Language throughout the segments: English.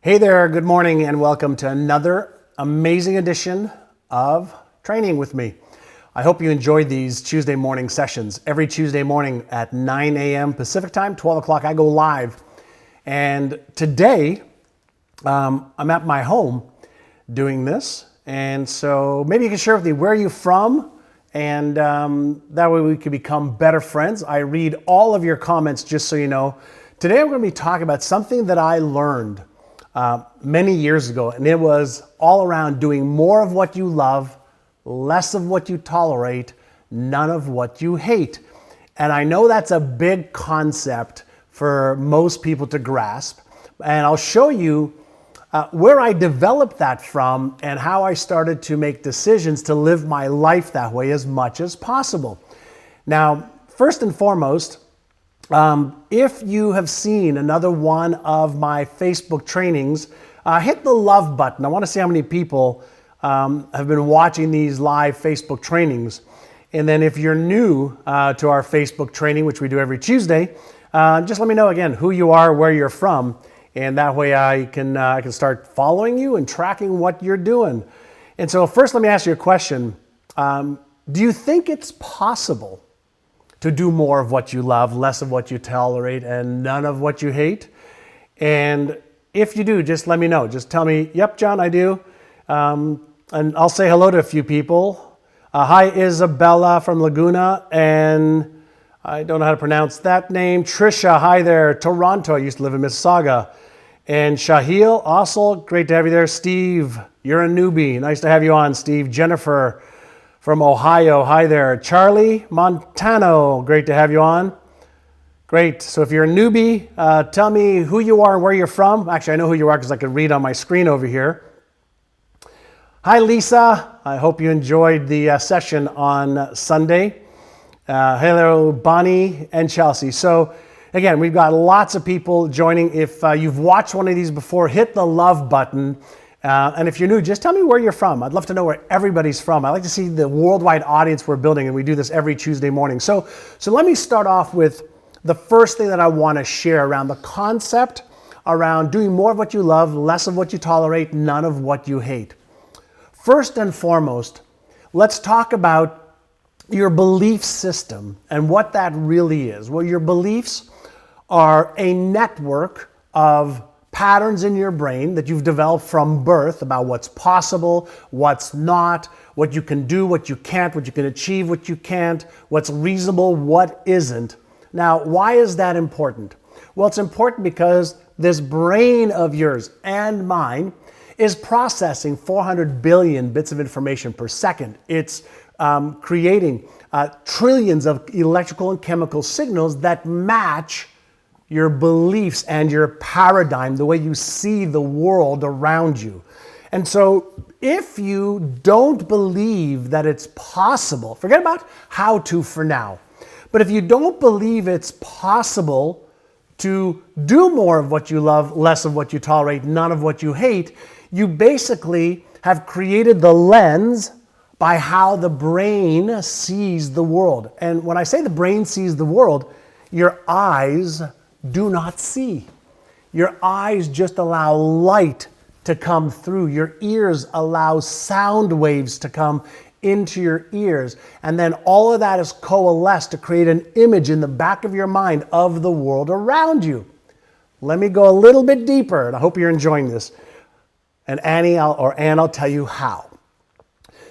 Hey there, good morning, and welcome to another amazing edition of Training with me. I hope you enjoyed these Tuesday morning sessions. Every Tuesday morning at 9 a.m. Pacific time, 12 o'clock, I go live. And today, I'm at my home doing this. And so maybe you can share with me where you're from, and that way we can become better friends. I read all of your comments, just so you know. Today I'm going to be talking about something that I learned many years ago, and it was all around doing more of what you love, less of what you tolerate, none of what you hate. And I know that's a big concept for most people to grasp, and I'll show you where I developed that from and how I started to make decisions to live my life that way as much as possible. Now, first and foremost, if you have seen another one of my Facebook trainings, hit the love button. I want to see how many people have been watching these live Facebook trainings. And then if you're new to our Facebook training, which we do every Tuesday, just let me know again who you are, where you're from, and that way I can start following you and tracking what you're doing. And so first, let me ask you a question. Do you think it's possible to do more of what you love, less of what you tolerate, and none of what you hate? And if you do, just let me know. Just tell me, yep, John, I do. And I'll say hello to a few people. Hi, Isabella from Laguna, and I don't know how to pronounce that name. Trisha, hi there. Toronto, I used to live in Mississauga. And Shahil, also great to have you there. Steve, you're a newbie. Nice to have you on, Steve. Jennifer from Ohio, hi there. Charlie Montano, great to have you on. Great, so if you're a newbie, tell me who you are and where you're from. Actually, I know who you are because I can read on my screen over here. Hi, Lisa. I hope you enjoyed the session on Sunday. Hello, Bonnie and Chelsea. So again, we've got lots of people joining. If you've watched one of these before, hit the love button. And if you're new, just tell me where you're from. I'd love to know where everybody's from. I like to see the worldwide audience we're building, and we do this every Tuesday morning. So let me start off with the first thing that I want to share around the concept around doing more of what you love, less of what you tolerate, none of what you hate. First and foremost, let's talk about your belief system and what that really is. Well, your beliefs are a network of patterns in your brain that you've developed from birth about what's possible, what's not, what you can do, what you can't, what you can achieve, what you can't, what's reasonable, what isn't. Now, why is that important? Well, it's important because this brain of yours and mine is processing 400 billion bits of information per second. It's creating trillions of electrical and chemical signals that match your beliefs and your paradigm, the way you see the world around you. And so if you don't believe that it's possible, forget about how to for now, but if you don't believe it's possible to do more of what you love, less of what you tolerate, none of what you hate, you basically have created the lens by how the brain sees the world. And when I say the brain sees the world, your eyes do not see. Your eyes just allow light to come through. Your ears allow sound waves to come into your ears. And then all of that is coalesced to create an image in the back of your mind of the world around you. Let me go a little bit deeper, and I hope you're enjoying this. And Anne, I'll tell you how.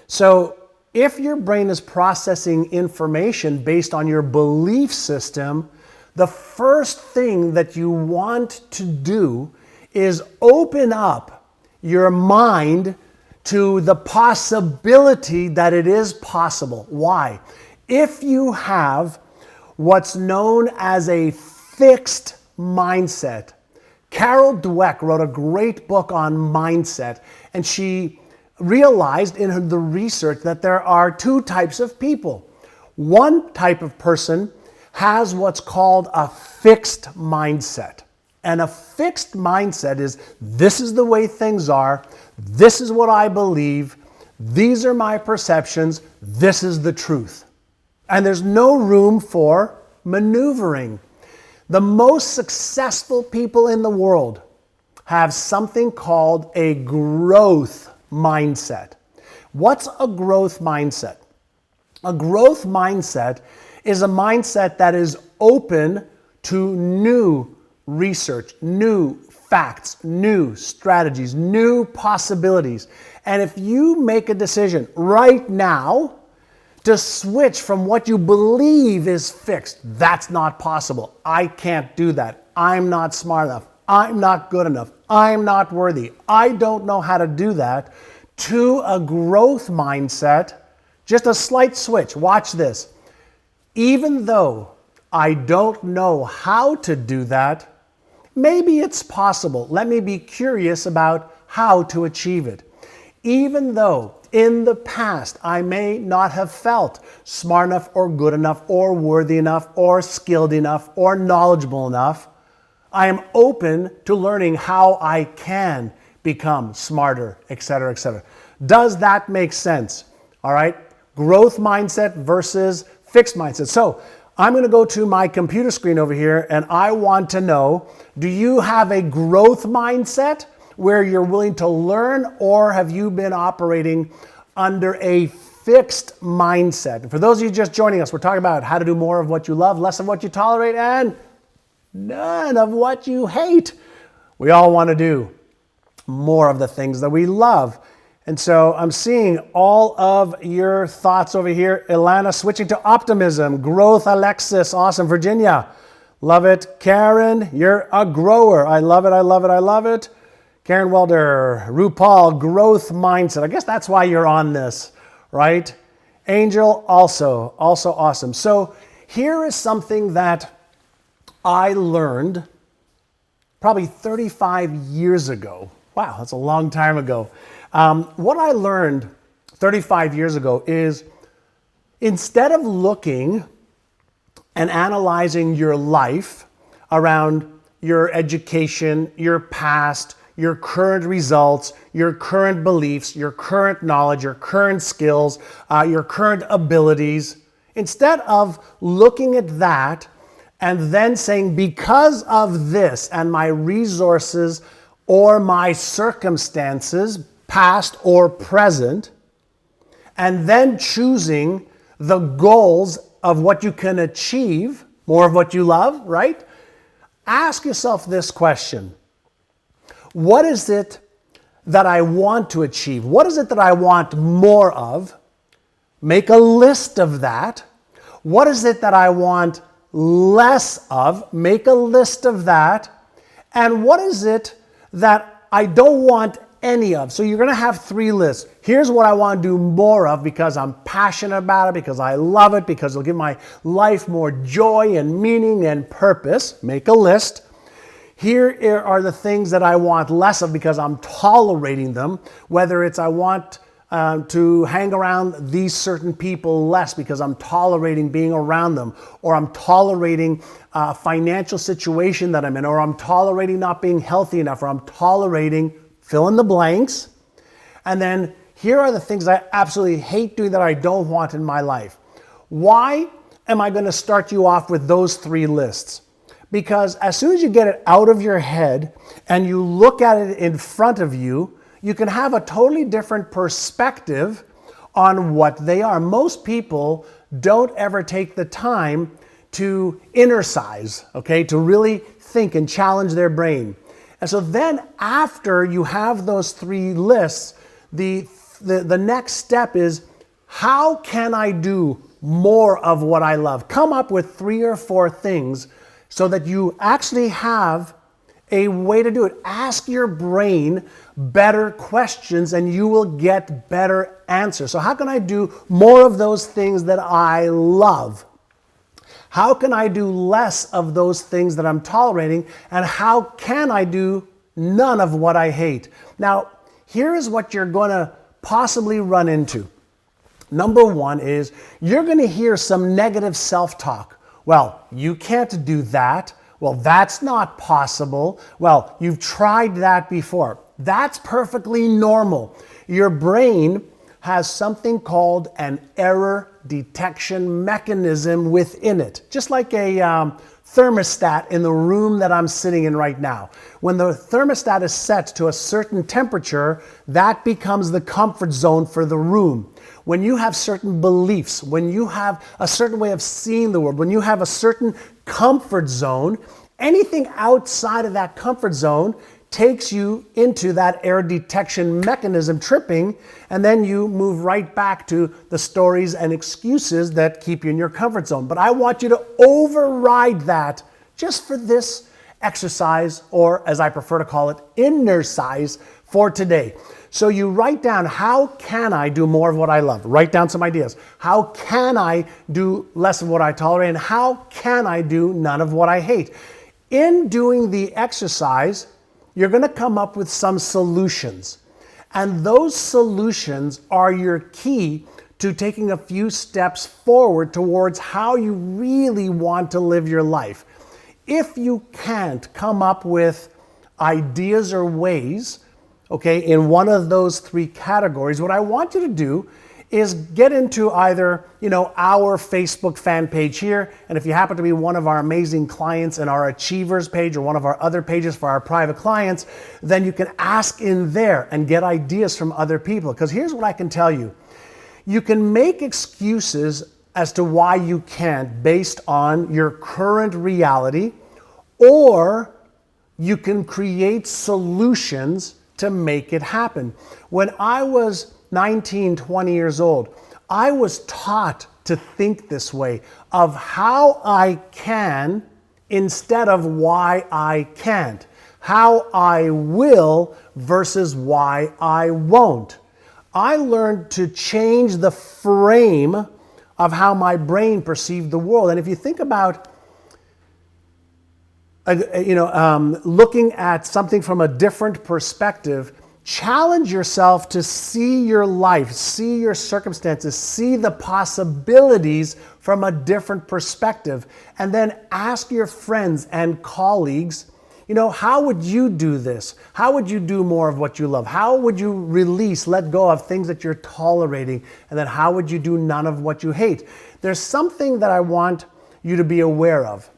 So if your brain is processing information based on your belief system, the first thing that you want to do is open up your mind to the possibility that it is possible. Why? If you have what's known as a fixed mindset, Carol Dweck wrote a great book on mindset, and she realized in the research that there are two types of people. One type of person has what's called a fixed mindset. And a fixed mindset is, this is the way things are, this is what I believe, these are my perceptions, this is the truth. And there's no room for maneuvering. The most successful people in the world have something called a growth mindset. What's a growth mindset? A growth mindset is a mindset that is open to new research, new facts, new strategies, new possibilities. And if you make a decision right now to switch from what you believe is fixed, that's not possible. I can't do that. I'm not smart enough. I'm not good enough. I'm not worthy. I don't know how to do that, to a growth mindset, just a slight switch. Watch this. Even though I don't know how to do that, maybe it's possible. Let me be curious about how to achieve it. Even though in the past I may not have felt smart enough or good enough or worthy enough or skilled enough or knowledgeable enough, I am open to learning how I can become smarter, etc., etc. Does that make sense? All right? Growth mindset versus fixed mindset. So I'm going to go to my computer screen over here, and I want to know, do you have a growth mindset where you're willing to learn, or have you been operating under a fixed mindset? And for those of you just joining us, we're talking about how to do more of what you love, less of what you tolerate, and none of what you hate. We all want to do more of the things that we love. And so I'm seeing all of your thoughts over here. Ilana switching to optimism. Growth, Alexis. Awesome. Virginia. Love it. Karen, you're a grower. I love it. I love it. I love it. Karen Welder. RuPaul, growth mindset. I guess that's why you're on this, right? Angel, also awesome. So here is something that I learned probably 35 years ago. Wow, that's a long time ago. What I learned 35 years ago is, instead of looking and analyzing your life around your education, your past, your current results, your current beliefs, your current knowledge, your current skills, your current abilities, instead of looking at that and then saying, because of this and my resources or my circumstances, past or present, and then choosing the goals of what you can achieve, more of what you love, right? Ask yourself this question. What is it that I want to achieve? What is it that I want more of? Make a list of that. What is it that I want less of? Make a list of that. And what is it that I don't want any of? So you're going to have 3 lists. Here's what I want to do more of because I'm passionate about it, because I love it, because it'll give my life more joy and meaning and purpose. Make a list. Here are the things that I want less of because I'm tolerating them, whether it's I want to hang around these certain people less because I'm tolerating being around them, or I'm tolerating a financial situation that I'm in, or I'm tolerating not being healthy enough, or I'm tolerating fill in the blanks. And then here are the things I absolutely hate doing that I don't want in my life. Why am I going to start you off with those 3 lists? Because as soon as you get it out of your head and you look at it in front of you, you can have a totally different perspective on what they are. Most people don't ever take the time to innercise, okay, to really think and challenge their brain. And so then after you have those 3 lists, the next step is, how can I do more of what I love? Come up with 3 or 4 things so that you actually have a way to do it. Ask your brain better questions and you will get better answers. So how can I do more of those things that I love? How can I do less of those things that I'm tolerating? And how can I do none of what I hate? Now, here is what you're going to possibly run into. Number 1 is you're going to hear some negative self-talk. Well, you can't do that. Well, that's not possible. Well, you've tried that before. That's perfectly normal. Your brain has something called an error detection mechanism within it, just like a thermostat in the room that I'm sitting in right now. When the thermostat is set to a certain temperature, that becomes the comfort zone for the room. When you have certain beliefs, when you have a certain way of seeing the world, when you have a certain comfort zone, anything outside of that comfort zone takes you into that error detection mechanism tripping, and then you move right back to the stories and excuses that keep you in your comfort zone. But I want you to override that just for this exercise, or as I prefer to call it, inner size for today. So you write down, how can I do more of what I love? Write down some ideas. How can I do less of what I tolerate? And how can I do none of what I hate? In doing the exercise, you're going to come up with some solutions. And those solutions are your key to taking a few steps forward towards how you really want to live your life. If you can't come up with ideas or ways, okay, in one of those three categories, what I want you to do is get into either, our Facebook fan page here, and if you happen to be one of our amazing clients in our Achievers page or one of our other pages for our private clients, then you can ask in there and get ideas from other people. Because here's what I can tell you. You can make excuses as to why you can't based on your current reality, or you can create solutions to make it happen. When I was 19, 20 years old, I was taught to think this way of how I can instead of why I can't. How I will versus why I won't. I learned to change the frame of how my brain perceived the world. And if you think about looking at something from a different perspective, challenge yourself to see your life, see your circumstances, see the possibilities from a different perspective, and then ask your friends and colleagues, how would you do this? How would you do more of what you love? How would you let go of things that you're tolerating? And then how would you do none of what you hate? There's something that I want you to be aware of.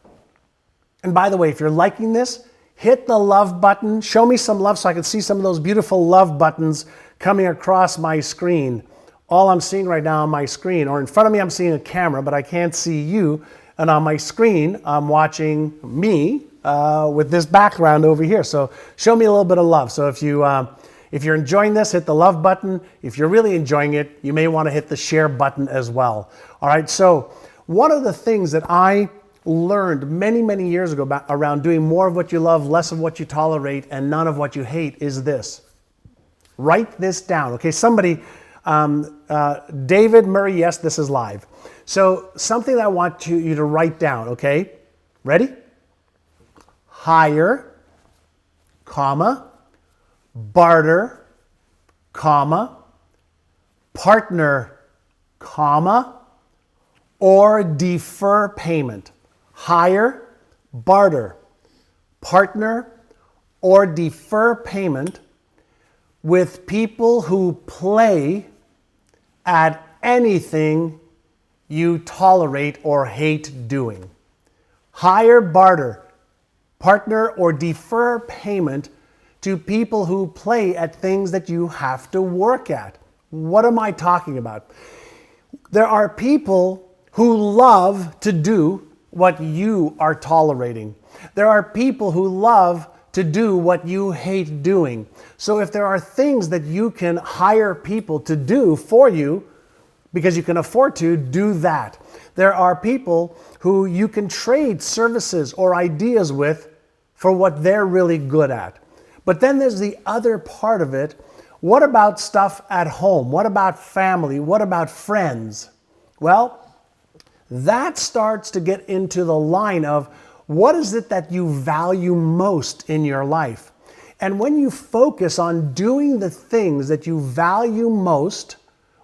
And by the way, if you're liking this, hit the love button. Show me some love so I can see some of those beautiful love buttons coming across my screen. All I'm seeing right now on my screen, or in front of me I'm seeing a camera, but I can't see you. And on my screen, I'm watching me with this background over here. So show me a little bit of love. So if you're enjoying this, hit the love button. If you're really enjoying it, you may want to hit the share button as well. All right, so one of the things that I learned many, many years ago around doing more of what you love, less of what you tolerate, and none of what you hate is this. Write this down. Okay, somebody, David Murray, yes, this is live. So something that I want you to write down, okay? Ready? Hire, comma, barter, comma, partner, comma, or defer payment. Hire, barter, partner, or defer payment with people who play at anything you tolerate or hate doing. Hire, barter, partner, or defer payment to people who play at things that you have to work at. What am I talking about? There are people who love to do what you are tolerating. There are people who love to do what you hate doing. So if there are things that you can hire people to do for you because you can afford to, do that. There are people who you can trade services or ideas with for what they're really good at. But then there's the other part of it. What about stuff at home? What about family? What about friends? Well, that starts to get into the line of what is it that you value most in your life? And when you focus on doing the things that you value most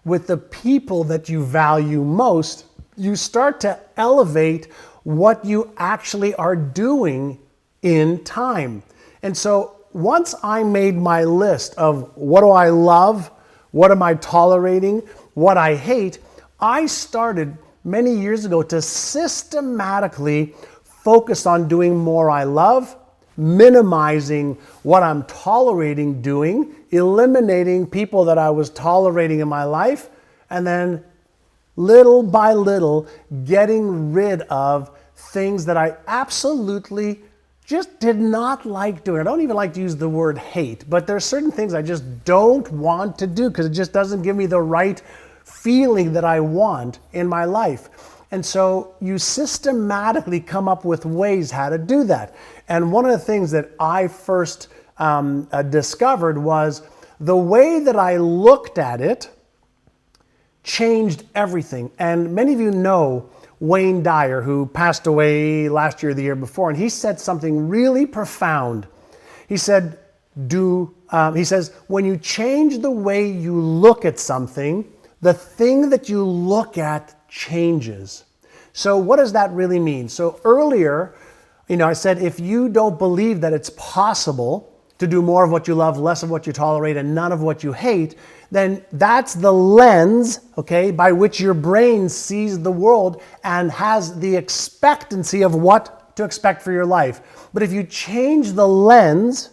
with the people that you value most, you start to elevate what you actually are doing in time. And so once I made my list of what do I love, what am I tolerating, what I hate, I started many years ago to systematically focus on doing more I love, minimizing what I'm tolerating doing, eliminating people that I was tolerating in my life, and then little by little getting rid of things that I absolutely just did not like doing. I don't even like to use the word hate, but there's certain things I just don't want to do because it just doesn't give me the right feeling that I want in my life. And so you systematically come up with ways how to do that. And one of the things that I first discovered was the way that I looked at it changed everything. And many of you know Wayne Dyer, who passed away last year or the year before, and he said something really profound. He said, he says, when you change the way you look at something, the thing that you look at changes. So what does that really mean? So earlier, I said, if you don't believe that it's possible to do more of what you love, less of what you tolerate, and none of what you hate, then that's the lens, okay, by which your brain sees the world and has the expectancy of what to expect for your life. But if you change the lens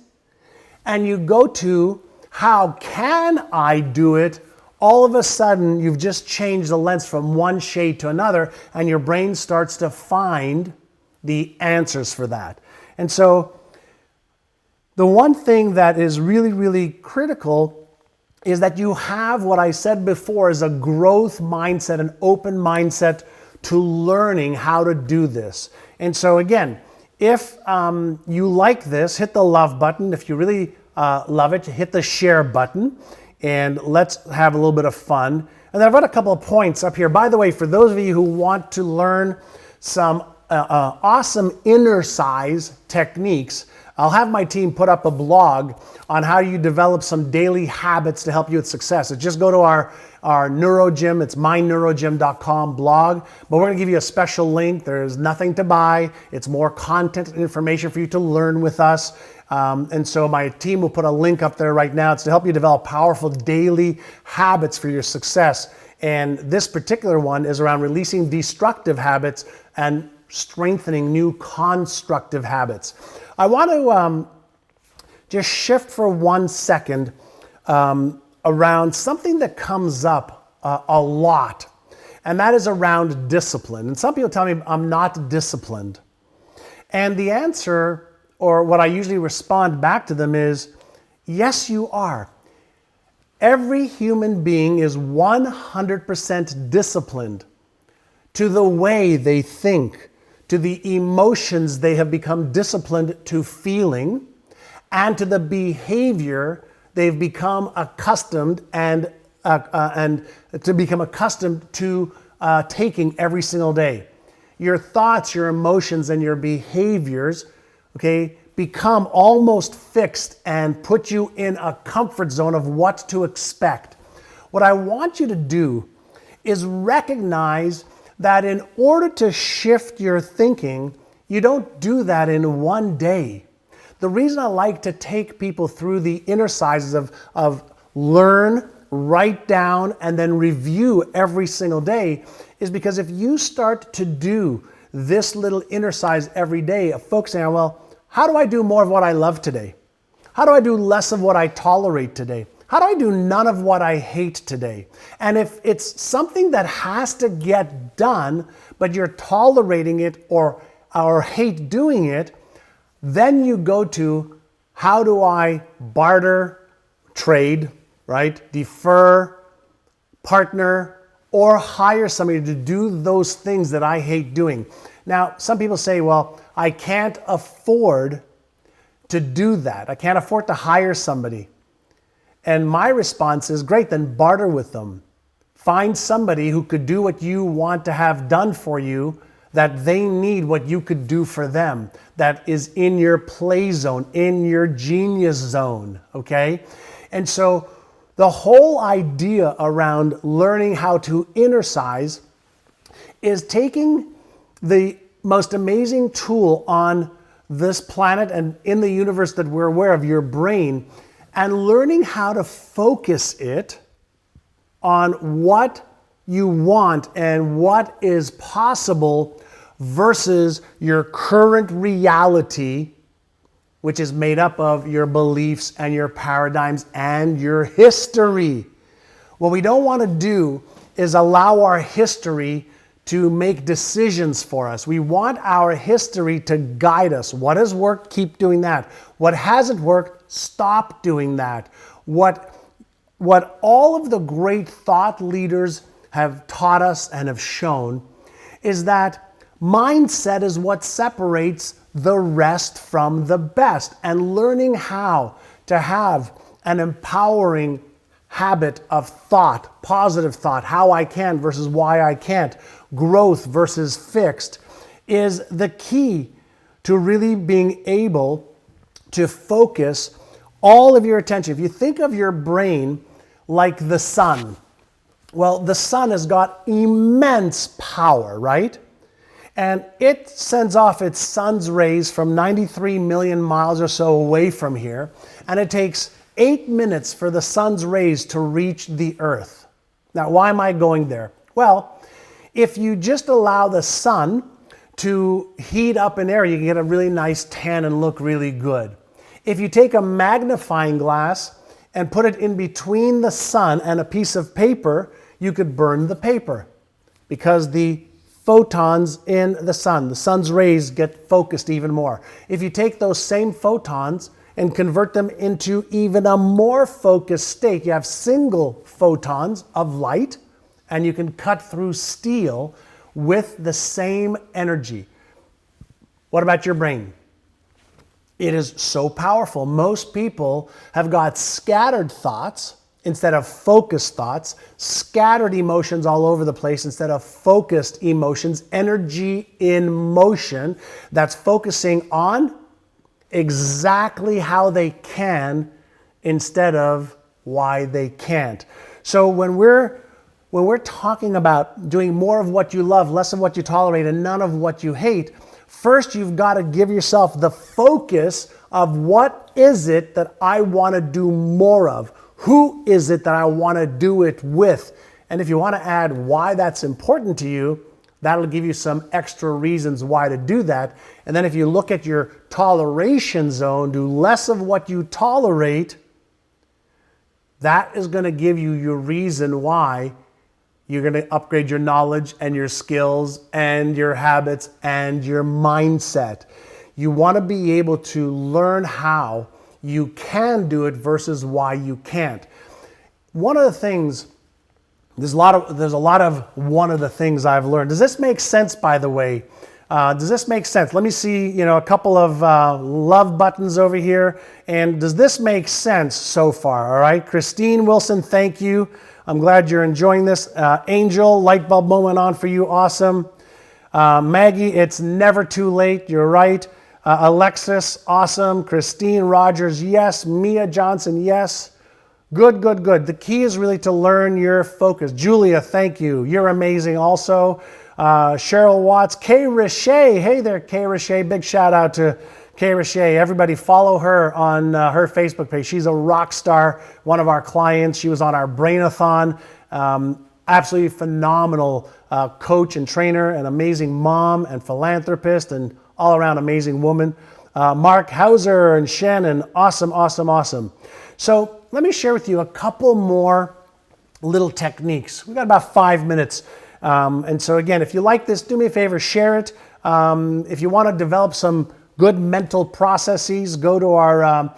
and you go to how can I do it, all of a sudden you've just changed the lens from one shade to another, and your brain starts to find the answers for that. And so the one thing that is really, really critical is that you have what I said before is a growth mindset, an open mindset to learning how to do this. And so again, if you like this, hit the love button. If you really love it, hit the share button, and let's have a little bit of fun. And then I've got a couple of points up here. By the way, for those of you who want to learn some awesome inner size techniques, I'll have my team put up a blog on how you develop some daily habits to help you with success. So just go to our NeuroGym, it's myneurogym.com blog, but we're gonna give you a special link. There's nothing to buy. It's more content and information for you to learn with us. And so my team will put a link up there right now. It's to help you develop powerful daily habits for your success. And this particular one is around releasing destructive habits and strengthening new constructive habits. I want to just shift for 1 second around something that comes up a lot, and that is around discipline. And some people tell me I'm not disciplined. And the answer, or what I usually respond back to them is, yes, you are. Every human being is 100% disciplined to the way they think, to the emotions they have become disciplined to feeling, and to the behavior they've become accustomed and to become accustomed to taking every single day. Your thoughts, your emotions, and your behaviors, okay, become almost fixed and put you in a comfort zone of what to expect. What I want you to do is recognize that in order to shift your thinking, you don't do that in one day. The reason I like to take people through the inner sizes of learn, write down, and then review every single day is because if you start to do this little inner size every day of focusing on, well, how do I do more of what I love today? How do I do less of what I tolerate today? How do I do none of what I hate today? And if it's something that has to get done, but you're tolerating it or hate doing it, then you go to how do I barter, trade, right? Defer, partner, or hire somebody to do those things that I hate doing. Now, some people say, well, I can't afford to do that. I can't afford to hire somebody. And my response is, great, then barter with them. Find somebody who could do what you want to have done for you, that they need what you could do for them, that is in your play zone, in your genius zone, okay? And so the whole idea around learning how to inner size is taking the most amazing tool on this planet and in the universe that we're aware of, your brain, and learning how to focus it on what you want and what is possible versus your current reality, which is made up of your beliefs and your paradigms and your history. What we don't want to do is allow our history to make decisions for us. We want our history to guide us. What has worked, keep doing that. What hasn't worked, stop doing that. What all of the great thought leaders have taught us and have shown is that mindset is what separates the rest from the best. And learning how to have an empowering habit of thought, positive thought, how I can versus why I can't, growth versus fixed, is the key to really being able to focus all of your attention. If you think of your brain like the sun, well, the sun has got immense power, right? And it sends off its sun's rays from 93 million miles or so away from here, and it takes 8 minutes for the sun's rays to reach the earth. Now, why am I going there? Well, if you just allow the sun to heat up an area, you can get a really nice tan and look really good. If you take a magnifying glass and put it in between the sun and a piece of paper, you could burn the paper because the photons in the sun's rays get focused even more. If you take those same photons and convert them into even a more focused state, you have single photons of light, and you can cut through steel with the same energy. What about your brain? It is so powerful. Most people have got scattered thoughts instead of focused thoughts, scattered emotions all over the place instead of focused emotions, energy in motion that's focusing on exactly how they can instead of why they can't. So when we're talking about doing more of what you love, less of what you tolerate, and none of what you hate, first you've got to give yourself the focus of what is it that I want to do more of? Who is it that I want to do it with? And if you want to add why that's important to you, that'll give you some extra reasons why to do that. And then if you look at your toleration zone, do less of what you tolerate, that is going to give you your reason why you're going to upgrade your knowledge and your skills and your habits and your mindset. You want to be able to learn how you can do it versus why you can't. One of the things, there's a lot of one of the things I've learned. Does this make sense, by the way? Does this make sense? Let me see, a couple of love buttons over here. And does this make sense so far? All right, Christine Wilson, thank you. I'm glad you're enjoying this. Angel, light bulb moment on for you, awesome. Maggie, it's never too late. You're right. Alexis, awesome. Christine Rogers, yes. Mia Johnson, yes. Good, good, good. The key is really to learn your focus. Julia, thank you. You're amazing also. Cheryl Watts, Kay Richey. Hey there, Kay Richey. Big shout out to Kay Richey. Everybody follow her on her Facebook page. She's a rock star, one of our clients. She was on our Brainathon. Absolutely phenomenal coach and trainer, an amazing mom and philanthropist, and all around amazing woman. Mark Hauser and Shannon, awesome, awesome, awesome. So let me share with you a couple more little techniques. We've got about 5 minutes. And so again, if you like this, do me a favor, share it. If you want to develop some good mental processes, go to our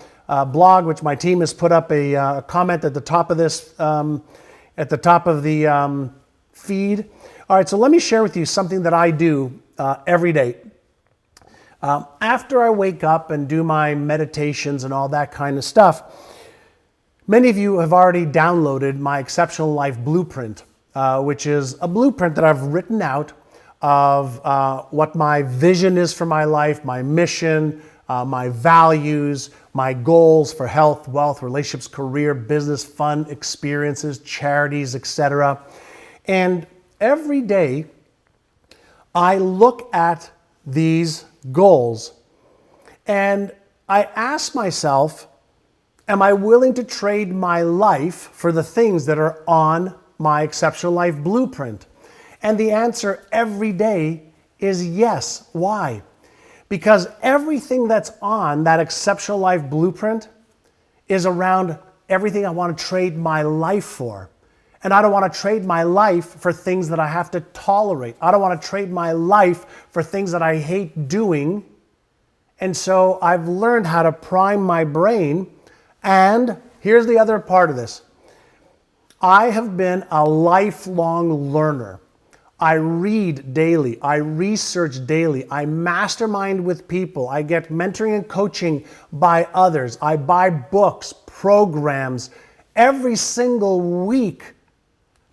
blog, which my team has put up a comment at the top of this, at the top of the feed. All right, so let me share with you something that I do every day. After I wake up and do my meditations and all that kind of stuff, many of you have already downloaded my Exceptional Life Blueprint, which is a blueprint that I've written out of what my vision is for my life, my mission, my values, my goals for health, wealth, relationships, career, business, fun, experiences, charities, etc. And every day I look at these goals and I ask myself, am I willing to trade my life for the things that are on my exceptional life blueprint? And the answer every day is yes. Why? Because everything that's on that exceptional life blueprint is around everything I want to trade my life for. And I don't want to trade my life for things that I have to tolerate. I don't want to trade my life for things that I hate doing. And so I've learned how to prime my brain. And here's the other part of this. I have been a lifelong learner. I read daily. I research daily. I mastermind with people. I get mentoring and coaching by others. I buy books, programs every single week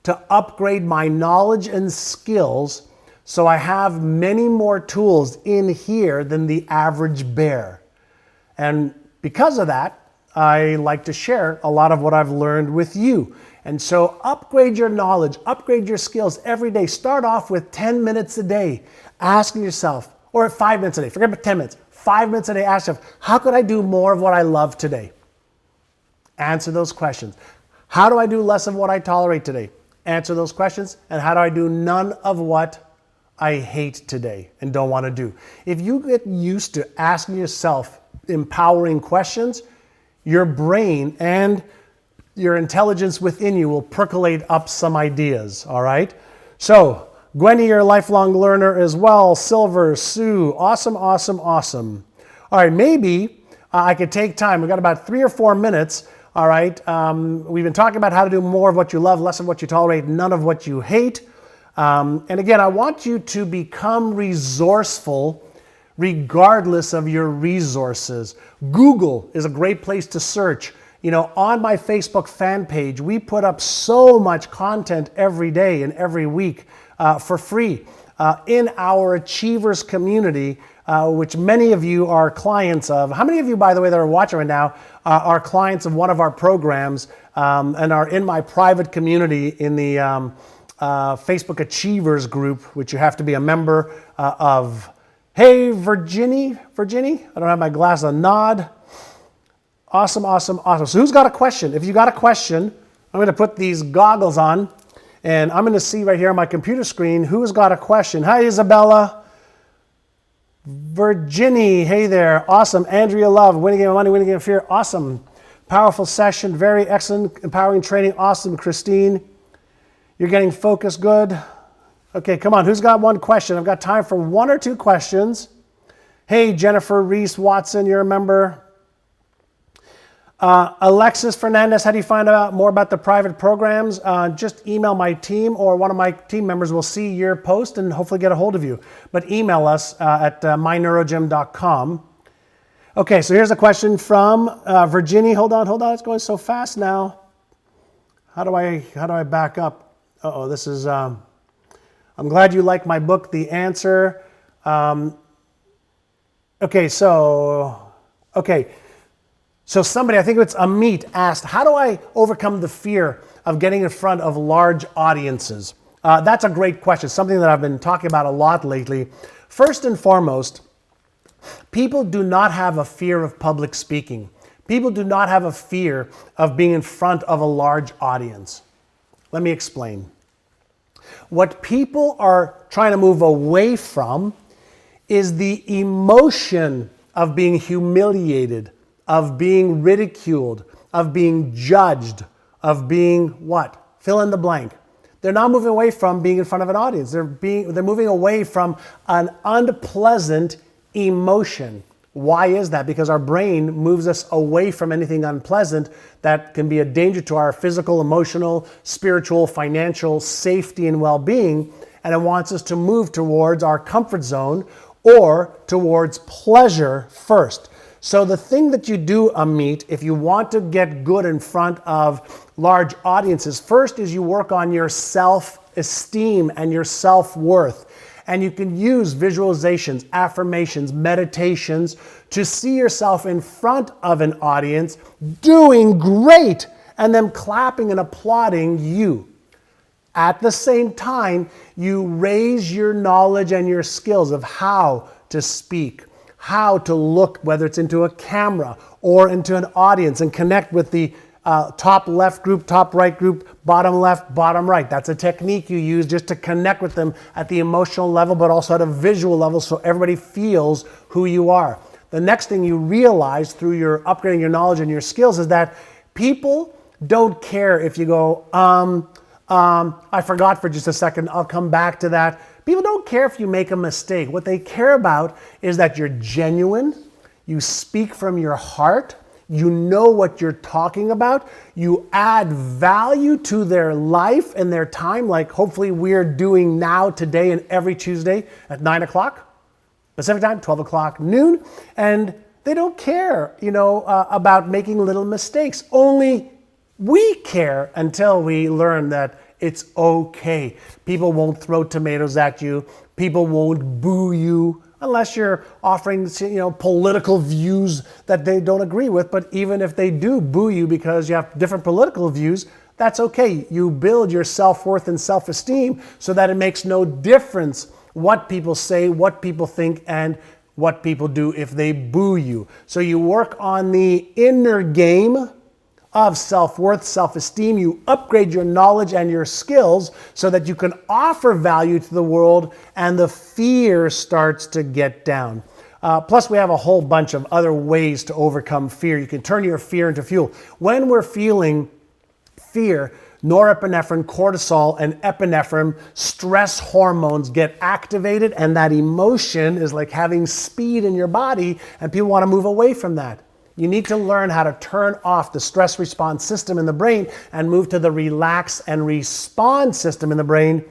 to upgrade my knowledge and skills, so I have many more tools in here than the average bear. And because of that, I like to share a lot of what I've learned with you. And so upgrade your knowledge, upgrade your skills every day. Start off with 10 minutes a day, asking yourself, or 5 minutes a day, forget about 10 minutes, 5 minutes a day, ask yourself, how could I do more of what I love today? Answer those questions. How do I do less of what I tolerate today? Answer those questions. And how do I do none of what I hate today and don't want to do? If you get used to asking yourself empowering questions, your brain and your intelligence within you will percolate up some ideas, all right? So, Gwenny, you're a lifelong learner as well. Silver, Sue, awesome, awesome, awesome. All right, maybe I could take time. We've got about 3 or 4 minutes. All right, we've been talking about how to do more of what you love, less of what you tolerate, none of what you hate. And again, I want you to become resourceful regardless of your resources. Google is a great place to search. You know, on my Facebook fan page, we put up so much content every day and every week for free. In our Achievers community, which many of you are clients of. How many of you, by the way, that are watching right now are clients of one of our programs and are in my private community in the Facebook Achievers group, which you have to be a member of? Hey, Virginie? I don't have my glasses on. Nod. Awesome, awesome, awesome. So who's got a question? If you got a question, I'm going to put these goggles on, and I'm going to see right here on my computer screen who's got a question. Hi, Isabella. Virginie, hey there. Awesome. Andrea Love, winning game of money, winning game of fear. Awesome. Powerful session. Very excellent. Empowering training. Awesome. Christine, you're getting focused. Good. Okay, come on. Who's got one question? I've got time for 1 or 2 questions. Hey, Jennifer Reese Watson, you're a member. Alexis Fernandez, how do you find out more about the private programs? Just email my team, or one of my team members will see your post and hopefully get a hold of you. But email us at myneurogym.com. Okay, so here's a question from Virginie. Hold on, it's going so fast now. How do I back up? This is. I'm glad you like my book, The Answer. So somebody, I think it's Amit, asked, how do I overcome the fear of getting in front of large audiences? That's a great question, something that I've been talking about a lot lately. First and foremost, people do not have a fear of public speaking. People do not have a fear of being in front of a large audience. Let me explain. What people are trying to move away from is the emotion of being humiliated, of being ridiculed, of being judged, of being what? Fill in the blank. They're not moving away from being in front of an audience. They're moving away from an unpleasant emotion. Why is that? Because our brain moves us away from anything unpleasant that can be a danger to our physical, emotional, spiritual, financial safety and well-being, and it wants us to move towards our comfort zone or towards pleasure first. So the thing that you do, Amit, if you want to get good in front of large audiences, first is you work on your self-esteem and your self-worth. And you can use visualizations, affirmations, meditations to see yourself in front of an audience doing great and them clapping and applauding you. At the same time, you raise your knowledge and your skills of how to speak, how to look, whether it's into a camera or into an audience, and connect with the top left group, top right group, bottom left, bottom right. That's a technique you use just to connect with them at the emotional level, but also at a visual level so everybody feels who you are. The next thing you realize through your upgrading your knowledge and your skills is that people don't care if you go, I forgot for just a second, I'll come back to that. People don't care if you make a mistake. What they care about is that you're genuine, you speak from your heart, you know what you're talking about, you add value to their life and their time, like hopefully we're doing now, today, and every Tuesday at 9 o'clock Pacific time, 12 o'clock noon, and they don't care, about making little mistakes. Only we care until we learn that it's okay. People won't throw tomatoes at you. People won't boo you unless you're offering, political views that they don't agree with. But even if they do boo you because you have different political views, that's okay. You build your self-worth and self-esteem so that it makes no difference what people say, what people think, and what people do if they boo you. So you work on the inner game of self-worth, self-esteem. You upgrade your knowledge and your skills so that you can offer value to the world and the fear starts to get down. Plus, we have a whole bunch of other ways to overcome fear. You can turn your fear into fuel. When we're feeling fear, norepinephrine, cortisol, and epinephrine, stress hormones get activated, and that emotion is like having speed in your body, and people want to move away from that. You need to learn how to turn off the stress response system in the brain and move to the relax and respond system in the brain.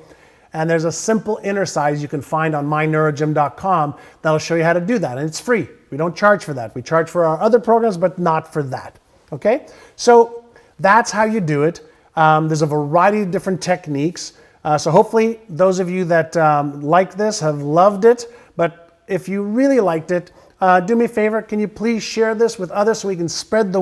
And there's a simple exercise you can find on myneurogym.com that'll show you how to do that. And it's free. We don't charge for that. We charge for our other programs, but not for that. Okay? So that's how you do it. There's a variety of different techniques. So hopefully those of you that like this have loved it. But if you really liked it, do me a favor, can you please share this with others so we can spread the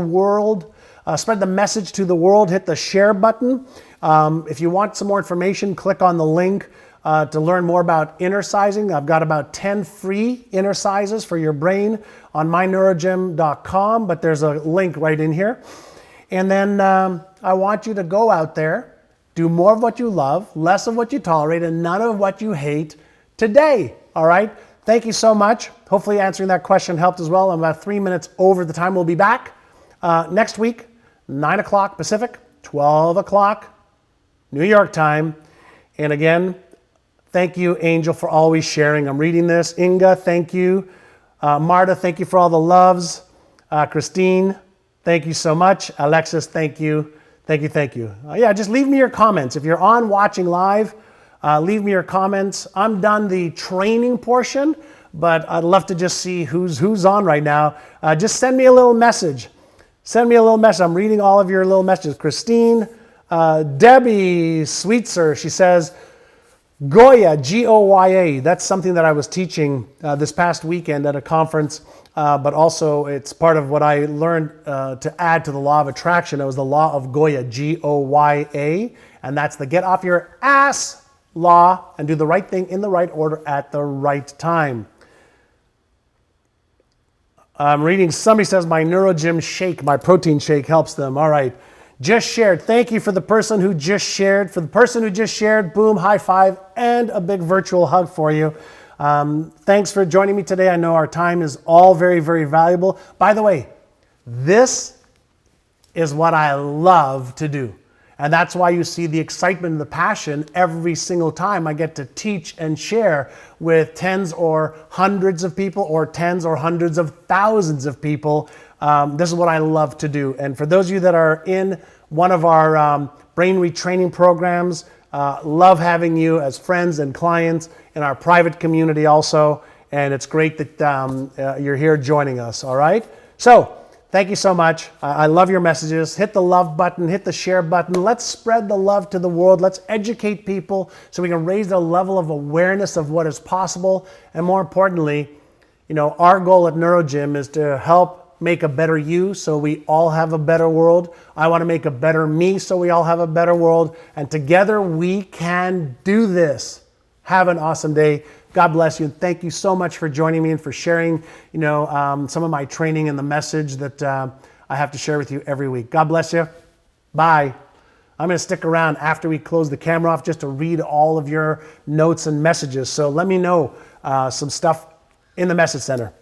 message to the world? Hit the share button. If you want some more information, click on the link to learn more about inner-sizing. I've got about 10 free inner sizes for your brain on myneurogym.com, but there's a link right in here. And then I want you to go out there, do more of what you love, less of what you tolerate, and none of what you hate today, all right? Thank you so much. Hopefully answering that question helped as well. I'm about 3 minutes over the time. We'll be back next week, 9 o'clock Pacific, 12 o'clock New York time. And again, thank you, Angel, for always sharing. I'm reading this. Inga, thank you. Marta, thank you for all the loves. Christine, thank you so much. Alexis, thank you. Thank you, thank you. Yeah, just leave me your comments. If you're on watching live, leave me your comments. I'm done the training portion, but I'd love to just see who's on right now. Just send me a little message. Send me a little message. I'm reading all of your little messages. Christine, Debbie Sweetser, she says, Goya, G-O-Y-A. That's something that I was teaching this past weekend at a conference, but also it's part of what I learned to add to the law of attraction. It was the law of Goya, G-O-Y-A, and that's the get off your ass law and do the right thing in the right order at the right time. I'm reading, somebody says my NeuroGym shake, my protein shake helps them. All right. Just shared. Thank you for the person who just shared. For the person who just shared, boom, high five, and a big virtual hug for you. Thanks for joining me today. I know our time is all very, very valuable. By the way, this is what I love to do. And that's why you see the excitement and the passion every single time I get to teach and share with tens or hundreds of people or tens or hundreds of thousands of people. This is what I love to do. And for those of you that are in one of our brain retraining programs, love having you as friends and clients in our private community also. And it's great that you're here joining us, all right? So, thank you so much. I love your messages. Hit the love button, hit the share button. Let's spread the love to the world. Let's educate people so we can raise the level of awareness of what is possible. And more importantly, our goal at NeuroGym is to help make a better you so we all have a better world. I want to make a better me so we all have a better world. And together we can do this. Have an awesome day. God bless you, and thank you so much for joining me and for sharing, some of my training and the message that I have to share with you every week. God bless you. Bye. I'm going to stick around after we close the camera off just to read all of your notes and messages. So let me know some stuff in the message center.